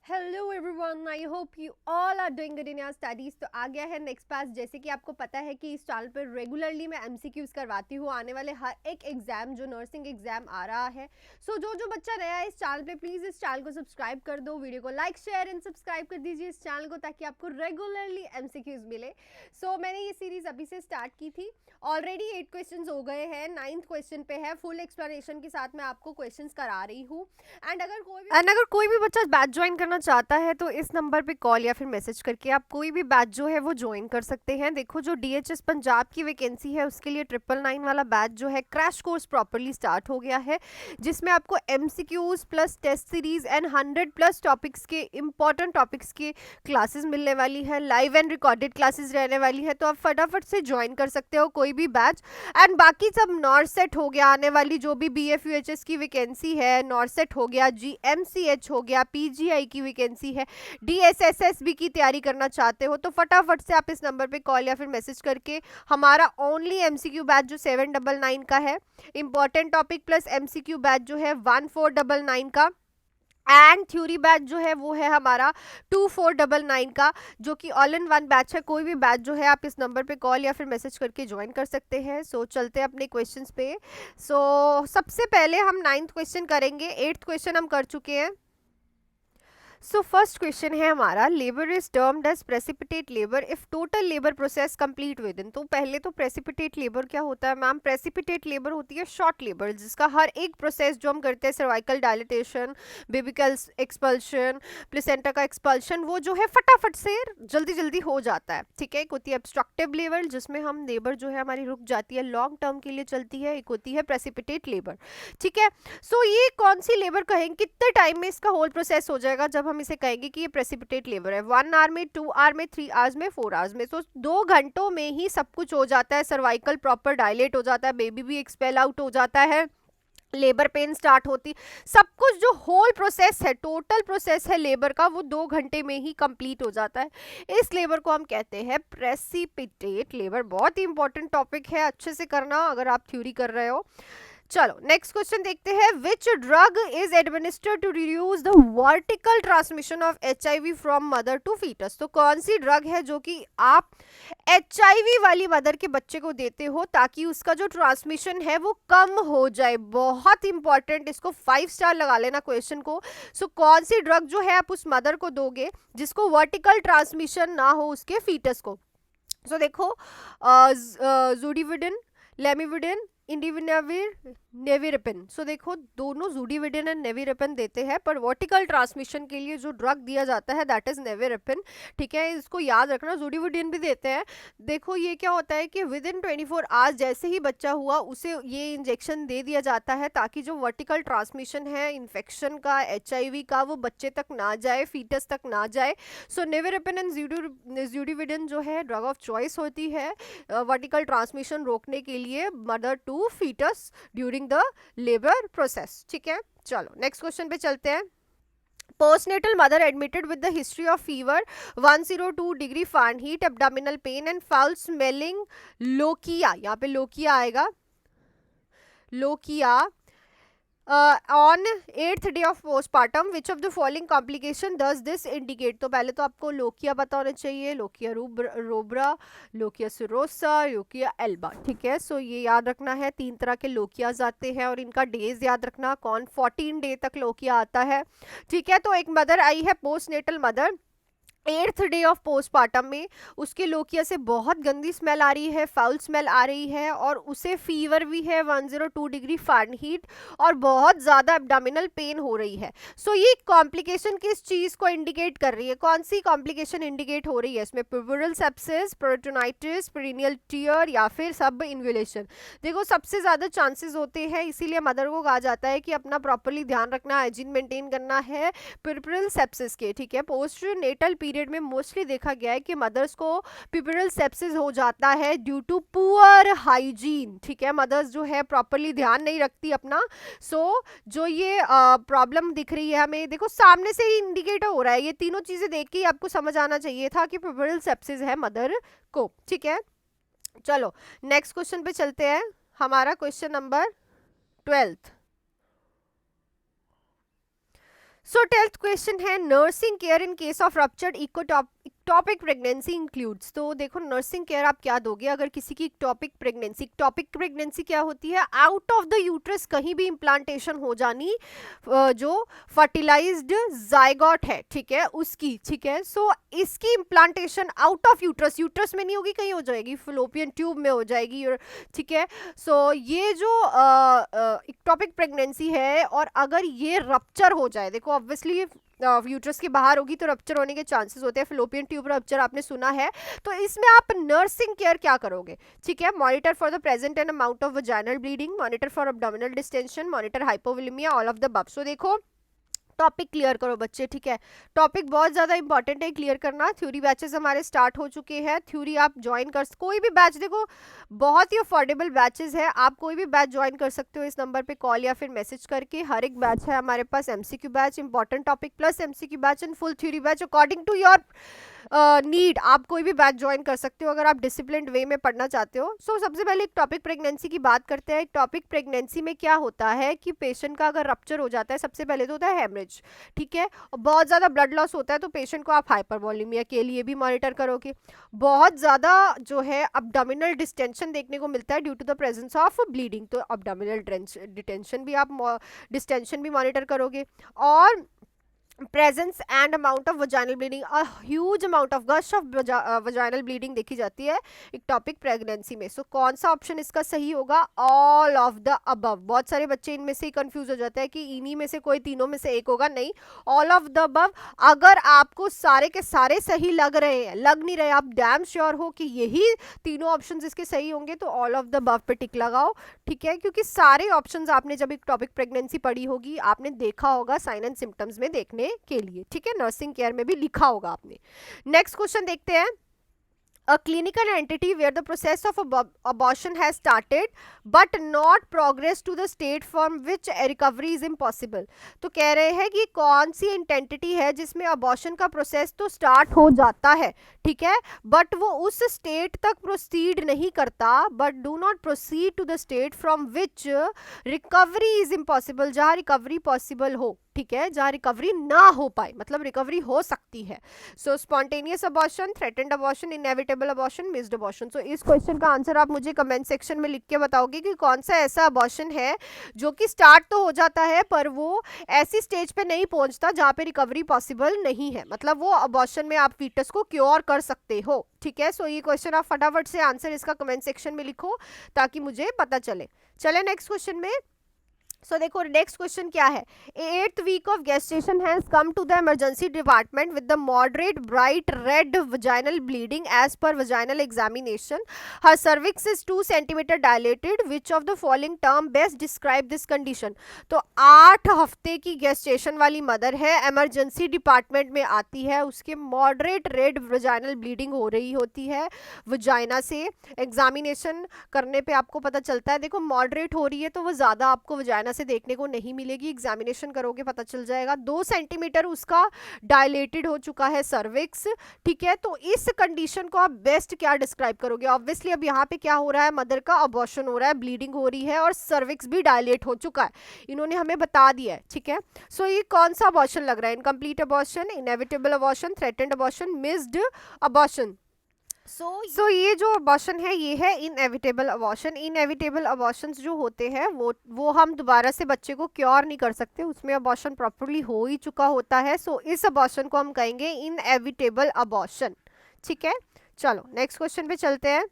Hello everyone, I hope you all are doing good in your studies. तो आ गया है नेक्स्ट पास। जैसे कि आपको पता है कि इस चैनल पर रेगुलरली मैं एमसीक्यूज करवाती हूँ आने वाले हर एक एग्जाम, जो नर्सिंग एग्जाम आ रहा है। सो जो बच्चा नया है इस चैनल पे, प्लीज़ इस चैनल को सब्सक्राइब कर दो, वीडियो को लाइक शेयर एंड सब्सक्राइब कर दीजिए इस चैनल को, ताकि आपको रेगुलरली एमसीक्यूज मिले। सो मैंने ये सीरीज़ अभी से स्टार्ट की थी, ऑलरेडी 8 क्वेश्चन हो गए हैं, 9th क्वेश्चन पे है। फुल एक्सप्लेनेशन के साथ मैं आपको क्वेश्चन करा रही हूँ। एंड अगर कोई भी बच्चा बैच ज्वाइन करना चाहता है तो इस नंबर पे कॉल या फिर मैसेज करके आप कोई भी बैच जो है वो ज्वाइन कर सकते हैं। देखो, जो डीएचएस पंजाब की वैकेंसी है उसके लिए 999 वाला बैच जो है क्रैश कोर्स प्रॉपरली स्टार्ट हो गया है, जिसमें आपको MCQs plus test series and 100+ topics के इंपॉर्टेंट टॉपिक्स की क्लासेस मिलने वाली है, लाइव एंड रिकॉर्डेड क्लासेस रहने वाली है। तो आप फटाफट से ज्वाइन कर सकते हो कोई भी बैच। एंड बाकी सब नॉर्सेट हो गया, आने वाली जो भी बीएफयूएचएस की वैकेंसी है, नॉर्सेट हो गया, जीएमसीएच हो गया, पीजीआई की वैकेंसी है, डीएसएसएसबी की तैयारी करना चाहते हो तो फटाफट से आप इस नंबर पे कॉल या फिर मैसेज करके हमारा ओनली एमसीक्यू बैच जो 799 का है, important topic plus MCQ batch जो है 1499 का, एंड थ्योरी बैच जो है वो है हमारा 2499 का, जो कि ऑल इन वन बैच है। कोई भी बैच जो है आप इस नंबर पे कॉल या फिर मैसेज करके ज्वाइन कर सकते हैं। सो चलते हैं अपने क्वेश्चंस पे। सबसे पहले हम 9th क्वेश्चन करेंगे, 8th क्वेश्चन हम कर चुके हैं। फर्स्ट क्वेश्चन है हमारा, labour is termed as precipitate labour if total labour process complete within. तो पहले तो प्रेसिपिटेट लेबर क्या होता है मैम? प्रेसिपिटेट लेबर होती है शॉर्ट लेबर, जिसका हर एक प्रोसेस जो हम करते हैं, सर्वाइकल डायलिटेशन, बेबी का एक्सपल्शन, प्लेसेंटा का एक्सपल्शन, वो जो है फटाफट से जल्दी जल्दी हो जाता है। ठीक है, एक होती है ऑब्स्ट्रक्टिव लेबर, जिसमें हम लेबर जो है हमारी रुक जाती है, लॉन्ग टर्म के लिए चलती है। एक होती है प्रेसिपिटेट लेबर। ठीक है, ये कौन सी लेबर कहेंगे, कितने टाइम में इसका होल प्रोसेस हो जाएगा जब हम इसे कहेंगे कि ये प्रेसिपिटेट लेबर है? 1 आवर में, 2 आवर में, 3 आवर्स में, 4 आवर्स में। 2 घंटों में ही सब कुछ हो जाता है, सर्वाइकल प्रॉपर डायलेट हो जाता है, बेबी भी एक्सपेल आउट हो जाता है, लेबर पेन स्टार्ट होती, सब कुछ जो होल प्रोसेस है, टोटल प्रोसेस है लेबर का, वो 2 घंटे में ही कंप्लीट हो जाता है। इस लेबर को हम कहते हैं प्रेसिपिटेट लेबर। बहुत ही इंपॉर्टेंट टॉपिक है, अच्छे से करना अगर आप थ्योरी कर रहे हो। चलो नेक्स्ट क्वेश्चन देखते हैं। Which drug is administered to reduce the vertical transmission of HIV from mother to foetus? तो कौन सी ड्रग है जो कि आप एचआईवी वाली मदर के बच्चे को देते हो ताकि उसका जो ट्रांसमिशन है वो कम हो जाए? बहुत इंपॉर्टेंट, इसको 5 स्टार लगा लेना क्वेश्चन को। कौन सी ड्रग जो है आप उस मदर को दोगे जिसको वर्टिकल ट्रांसमिशन ना हो उसके फीटस को? देखो, जूडीविडिन, लेमिविडिन, इंडिविनाविर, नेविरेपिन। देखो, दोनों जूडीविडिन एंड नेविरेपिन देते हैं, पर वर्टिकल ट्रांसमिशन के लिए जो ड्रग दिया जाता है दैट इज नेविरेपिन। ठीक है, इसको याद रखना। जूडीविडिन भी देते हैं। देखो, ये क्या होता है कि विद इन 24 आवर्स जैसे ही बच्चा हुआ उसे ये इंजेक्शन दे दिया जाता है, ताकि जो वर्टिकल ट्रांसमिशन है इन्फेक्शन का, एचआईवी का, वो बच्चे तक ना जाए, फीटस तक ना जाए। नेविरेपिन एंड जूडीविडिन जो है ड्रग ऑफ चॉइस होती है वर्टिकल ट्रांसमिशन रोकने के लिए mother to foetus during the labour process. ठीक है, चलो नेक्स्ट क्वेश्चन पे चलते हैं। Postnatal mother admitted with the history of fever 102 degree Fahrenheit, abdominal pain and foul smelling lochia, यहाँ पे लोकिया आएगा, lochia, on 8th day of postpartum, which of the following complication does this indicate? तो पहले तो आपको lochia पता होना चाहिए, lochia rubra, lochia serosa, lochia alba. ठीक है, ये याद रखना है, 3 तरह के लोकियाज आते हैं और इनका डेज याद रखना। 14 डे तक लोकिया आता है। ठीक है, तो एक मदर आई है, postnatal mother, 8th day of postpartum में, उसके लोकिया से बहुत गंदी स्मेल आ रही है, फाउल स्मेल आ रही है, और उसे फीवर भी है 102 डिग्री फ़ारेनहीट, और बहुत ज़्यादा एब्डोमिनल पेन हो रही है। ये कॉम्प्लिकेशन किस चीज़ को इंडिकेट कर रही है? कौन सी कॉम्प्लिकेशन इंडिकेट हो रही है इसमें? प्यूबरल सेप्सिस, पेरिटोनाइटिस, पेरिनियल टीयर, या फिर सब इन्वुलेशन? देखो, सबसे ज़्यादा चांसेस होते हैं, इसीलिए मदर को कहा जाता है कि अपना प्रॉपरली ध्यान रखना, हाइजीन मेंटेन करना है प्यूबरल सेप्सिस के। ठीक है, पोस्ट नेटल पीरियड में मोस्टली देखा गया है कि मदर्स को प्यूबरल सेप्सिस हो जाता है ड्यू टू पुअर हाइजीन। ठीक है, मदर्स जो है प्रॉपरली ध्यान नहीं रखती अपना। जो ये प्रॉब्लम दिख रही है हमें, देखो सामने से ही इंडिकेट हो रहा है, ये तीनों चीजें देख के ही आपको समझ आना चाहिए था कि प्यूबरल सेप्सिस है मदर को। ठीक है, चलो नेक्स्ट क्वेश्चन पे चलते हैं। हमारा question number 12th। So 10th question है nursing care in case of ruptured ectopic pregnancy includes. तो देखो नर्सिंग केयर आप क्या दोगे अगर किसी की इक्टोपिक प्रेगनेंसी क्या होती है, आउट ऑफ द यूट्रस कहीं भी इम्प्लांटेशन हो जानी जो फर्टिलाइज्ड जाइगोट है, ठीक है, उसकी, ठीक है। सो इसकी इम्प्लांटेशन आउट ऑफ यूट्रस में नहीं होगी, कहीं हो जाएगी, फलोपियन ट्यूब में हो जाएगी, और ठीक है। सो ये जो इक्टोपिक प्रेगनेंसी है और अगर ये रप्चर हो जाए, देखो ऑब्वियसली यूट्रस के बाहर होगी तो रप्चर होने के चांसेस होते हैं, फिलोपियन ट्यूब रप्चर आपने सुना है। तो इसमें आप नर्सिंग केयर क्या करोगे, ठीक है, monitor for the present and amount of vaginal bleeding, monitor for abdominal distension, monitor hypovolaemia, all of the above. So देखो टॉपिक क्लियर करो बच्चे, ठीक है, टॉपिक बहुत ज़्यादा इंपॉर्टेंट है क्लियर करना। थ्योरी बैचेस हमारे स्टार्ट हो चुके हैं, थ्योरी आप ज्वाइन कर, कोई भी बैच, देखो बहुत ही अफोर्डेबल बैचेस है, आप कोई भी बैच ज्वाइन कर सकते हो इस नंबर पे कॉल या फिर मैसेज करके। हर एक बैच है हमारे पास, MCQ batch, important topic plus MCQ batch and full theory batch according to your need. आप कोई भी बैच ज्वाइन कर सकते हो अगर आप डिसिप्लिन्ड वे में पढ़ना चाहते हो। सो सबसे पहले एक टॉपिक प्रेगनेंसी की बात करते हैं। एक टॉपिक प्रेगनेंसी में क्या होता है कि पेशेंट का अगर रप्चर हो जाता है, सबसे पहले तो होता है हेमरेज, ठीक है, और बहुत ज़्यादा ब्लड लॉस होता है तो पेशेंट को आप हाइपरवोलेमिया के लिए भी मॉनिटर करोगे। बहुत ज़्यादा जो है अब्डोमिनल डिस्टेंशन देखने को मिलता है due to the presence of bleeding, तो अब्डोमिनल डिस्टेंशन भी मॉनिटर करोगे। और presence and amount of vaginal bleeding, a huge amount of gush of vaginal bleeding देखी जाती है इक्टोपिक प्रेगनेंसी में। सो कौन सा ऑप्शन इसका सही होगा, ऑल ऑफ द अबव। बहुत सारे बच्चे इनमें से ही कंफ्यूज हो जाते हैं कि इन्हीं में से कोई तीनों में से एक होगा, नहीं, ऑल ऑफ द अबव। अगर आपको सारे के सारे सही लग रहे हैं, लग नहीं रहे, आप डैम श्योर हो कि यही तीनों ऑप्शन इसके सही होंगे, तो ऑल ऑफ द अबव पे टिक लगाओ, ठीक है, क्योंकि सारे ऑप्शंस आपने जब इक्टोपिक प्रेगनेंसी पढ़ी होगी आपने देखा होगा साइन एंड सिम्टम्स में देखने के लिए, ठीक है, नर्सिंग केयर में भी लिखा होगा आपने। नेक्स्ट क्वेश्चन देखते हैं। A clinical entity where the process of abortion has started but not progressed to the state from which a recovery is impossible। तो कह रहे हैं कि कौन सी एंटिटी है जिसमें अबॉर्शन का प्रोसेस तो स्टार्ट हो जाता है, ठीक है, बट वो उस स्टेट तक प्रोसीड नहीं करता, but do not proceed to the state from which recovery is impossible, जहाँ रिकवरी पॉसिबल हो, ठीक है, जहाँ रिकवरी ना हो पाए, मतलब रिकवरी हो सकती है। So spontaneous abortion, threatened abortion, inevitable abortion, missed abortion. So इस क्वेश्चन का आंसर आप मुझे कमेंट सेक्शन में लिख के बताओगे कि कौन सा ऐसा अबॉर्शन है जो कि स्टार्ट तो हो जाता है पर वो ऐसी स्टेज पे नहीं पहुंचता जहाँ पे रिकवरी पॉसिबल नहीं है, मतलब वो अबॉर्शन में आप फीटस को क्योर कर सकते हो, ठीक है। सो ये क्वेश्चन आप फटाफट से आंसर इसका कमेंट सेक्शन में लिखो ताकि मुझे पता चले। चले नेक्स्ट क्वेश्चन में। सो देखो नेक्स्ट क्वेश्चन क्या है, 8th week of gestation has come to the emergency department with the moderate bright red vaginal bleeding as per vaginal examination. Her cervix is 2 centimeter dilated. Which of the following term best describe this condition? तो 8 हफ्ते की gestation वाली mother है, emergency department में आती है, उसके moderate red vaginal bleeding हो रही होती है vagina से। examination करने पे आपको पता चलता है, देखो moderate हो रही है तो वो ज़्यादा आपको vagina से देखने को नहीं मिलेगी, एग्जामिनेशन करोगे पता चल जाएगा। 2 सेंटीमीटर उसका डायलेटेड हो चुका है सर्विक्स, ठीक है। तो इस कंडीशन को आप बेस्ट क्या डिस्क्राइब करोगे, ऑब्वियसली अब यहाँ पे क्या हो रहा है, मदर का अबॉर्शन हो रहा है, ब्लीडिंग हो रही है और सर्विक्स भी डायलेट हो चुका है, इन्होंने हमें बता दिया है, ठीक है। सो ये कौन सा अबॉर्शन लग रहा है, incomplete abortion, inevitable abortion, threatened abortion, missed abortion. So ये जो अबॉर्शन है ये है इनएविटेबल अबॉर्शन। इनएविटेबल अबॉर्शंस जो होते हैं वो हम दोबारा से बच्चे को क्योर नहीं कर सकते, उसमें अबॉर्शन प्रॉपर्ली हो ही चुका होता है। सो इस अबॉर्शन को हम कहेंगे इनएविटेबल अबॉर्शन, ठीक है। चलो नेक्स्ट क्वेश्चन पे चलते हैं।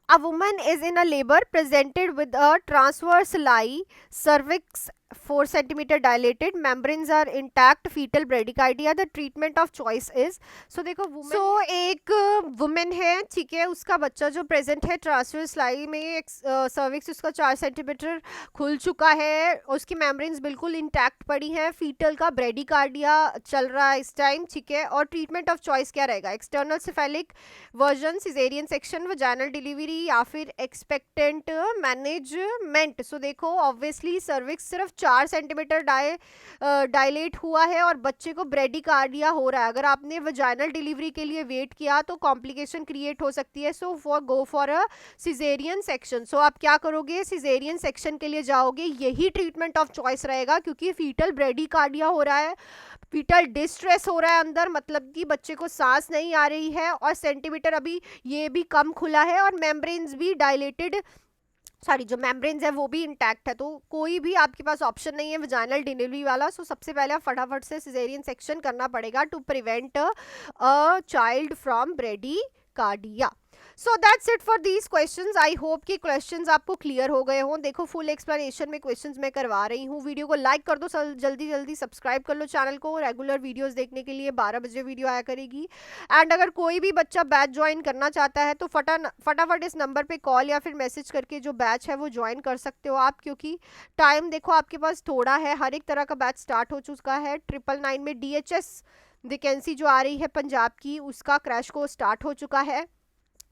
A woman is in a labor presented with a transverse lie, cervix 4 centimeter dilated, membranes are intact, fetal bradycardia, the treatment of choice is। so देखो woman, so एक woman है, ठीक है, उसका बच्चा जो प्रेजेंट है ट्रांसवर्स लाई में, सर्विक्स उसका 4 सेंटीमीटर खुल चुका है, उसकी मेम्ब्रेन्स बिल्कुल इंटैक्ट पड़ी हैं, फीटल का ब्रेडिकार्डिया चल रहा है इस टाइम, ठीक है। और ट्रीटमेंट ऑफ चॉइस क्या रहेगा, external cephalic version, caesarean section, vaginal delivery या फिर एक्सपेक्टेंट मैनेजमेंट। सो देखो ऑब्वियसली सर्विक्स सिर्फ 4 सेंटीमीटर डायलेट हुआ है और बच्चे को ब्रेडिकार्डिया हो रहा है, अगर आपने वजाइनल डिलीवरी के लिए वेट किया तो कॉम्प्लिकेशन क्रिएट हो सकती है। So go for a caesarean section. So आप क्या करोगे, सिजेरियन सेक्शन के लिए जाओगे, यही ट्रीटमेंट ऑफ चॉइस रहेगा, क्योंकि फीटल ब्रेडिकार्डिया हो रहा है, फीटल डिस्ट्रेस हो रहा है अंदर, मतलब कि बच्चे को सांस नहीं आ रही है, और सेंटीमीटर अभी ये भी कम खुला है, और मेम्ब्रेन्स भी डायलेटेड, सॉरी जो मेम्ब्रेन्स है वो भी इंटैक्ट है। तो कोई भी आपके पास ऑप्शन नहीं है वजाइनल डिलीवरी वाला। सो सबसे पहले आप फटाफट से सिजेरियन सेक्शन करना पड़ेगा to prevent a child from bradycardia. So that's it for these questions. I hope कि क्वेश्चंस आपको क्लियर हो गए हों। देखो फुल एक्सप्लेनेशन में क्वेश्चंस मैं करवा रही हूँ। वीडियो को लाइक कर दो, जल्दी जल्दी सब्सक्राइब कर लो चैनल को। रेगुलर वीडियोस देखने के लिए 12 बजे वीडियो आया करेगी। एंड अगर कोई भी बच्चा बैच ज्वाइन करना चाहता है तो फटाफट इस नंबर पे कॉल या फिर मैसेज करके जो बैच है वो ज्वाइन कर सकते हो आप, क्योंकि टाइम देखो आपके पास थोड़ा है। हर एक तरह का बैच स्टार्ट हो चुका है। 999 में DHS वैकेंसी जो आ रही है पंजाब की, उसका क्रैश कोर्स स्टार्ट हो चुका है।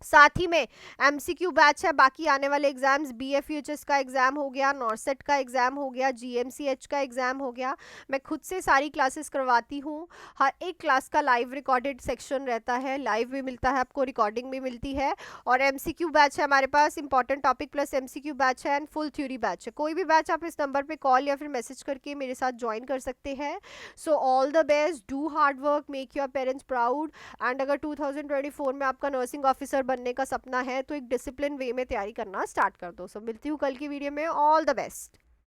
साथ ही में MCQ बैच है। बाकी आने वाले एग्जाम्स BFUHS का एग्जाम हो गया, नॉर्सेट का एग्जाम हो गया, GMCH का एग्जाम हो गया, मैं खुद से सारी क्लासेस करवाती हूँ। हर एक क्लास का लाइव रिकॉर्डेड सेक्शन रहता है, लाइव भी मिलता है आपको, रिकॉर्डिंग भी मिलती है। और MCQ बैच है हमारे पास, important topic plus MCQ batch है, एंड फुल थ्योरी बैच है। कोई भी बैच आप इस नंबर पर कॉल या फिर मैसेज करके मेरे साथ ज्वाइन कर सकते हैं। So all the best, do hard work, make your parents proud. And अगर 2024 में आपका नर्सिंग ऑफिसर बनने का सपना है तो एक डिसिप्लिन वे में तैयारी करना स्टार्ट कर दो। सो मिलती हूँ कल की वीडियो में। All the best.